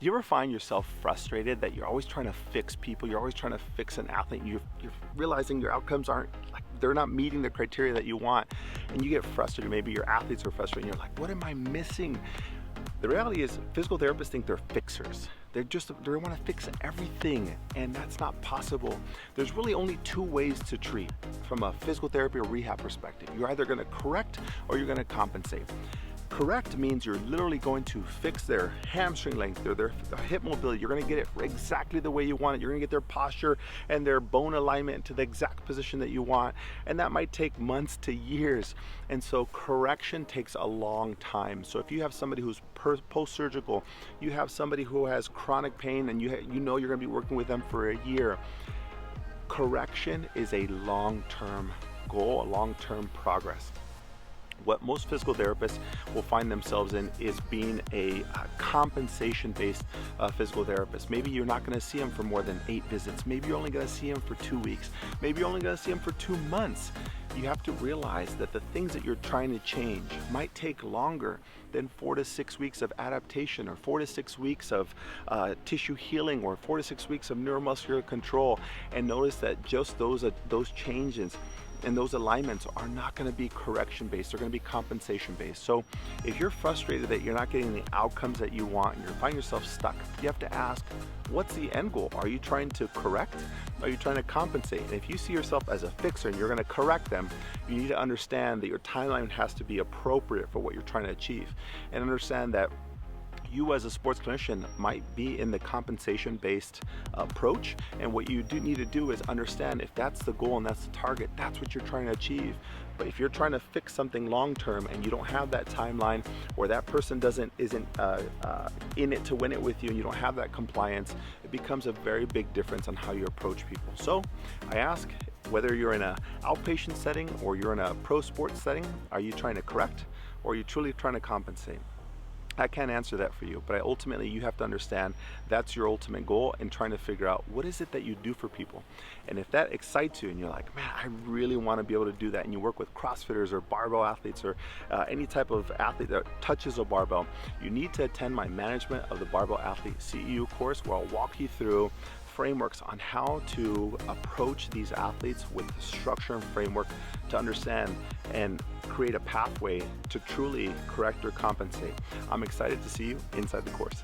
Do you ever find yourself frustrated that you're always trying to fix people, you're always trying to fix an athlete, and you're realizing your outcomes aren't, like, they're not meeting the criteria that you want, and you get frustrated, maybe your athletes are frustrated, and you're like, what am I missing? The reality is physical therapists think they're fixers. They want to fix everything, and that's not possible. There's really only two ways to treat from a physical therapy or rehab perspective. You're either going to correct or you're going to compensate. Correct means you're literally going to fix their hamstring length, their hip mobility. You're going to get it exactly the way you want it. You're going to get their posture and their bone alignment into the exact position that you want. And that might take months to years. And so correction takes a long time. So if you have somebody who's post-surgical, you have somebody who has chronic pain, and you know you're going to be working with them for a year. Correction is a long-term goal, a long-term progress. What most physical therapists will find themselves in is being a compensation-based physical therapist. Maybe you're not going to see them for more than 8 visits. Maybe you're only going to see them for 2 weeks. Maybe you're only going to see them for 2 months. You have to realize that the things that you're trying to change might take longer than 4 to 6 weeks of adaptation, or 4 to 6 weeks of tissue healing, or 4 to 6 weeks of neuromuscular control. And notice that just those changes and those alignments are not going to be correction based, they're going to be compensation based. So if you're frustrated that you're not getting the outcomes that you want and you're finding yourself stuck, you have to ask, what's the end goal? Are you trying to correct? Are you trying to compensate? And if you see yourself as a fixer and you're going to correct them, you need to understand that your timeline has to be appropriate for what you're trying to achieve, and understand that you as a sports clinician might be in the compensation-based approach, and what you do need to do is understand if that's the goal and that's the target, that's what you're trying to achieve. But if you're trying to fix something long-term and you don't have that timeline, or that person isn't in it to win it with you, and you don't have that compliance, it becomes a very big difference on how you approach people. So I ask, whether you're in an outpatient setting or you're in a pro sports setting, are you trying to correct, or are you truly trying to compensate? I can't answer that for you, but ultimately you have to understand that's your ultimate goal, and trying to figure out what is it that you do for people. And if that excites you and you're like, man, I really want to be able to do that, and you work with CrossFitters or barbell athletes, or any type of athlete that touches a barbell, you need to attend my Management of the Barbell Athlete CEU course, where I'll walk you through frameworks on how to approach these athletes with the structure and framework to understand and create a pathway to truly correct or compensate. I'm excited to see you inside the course.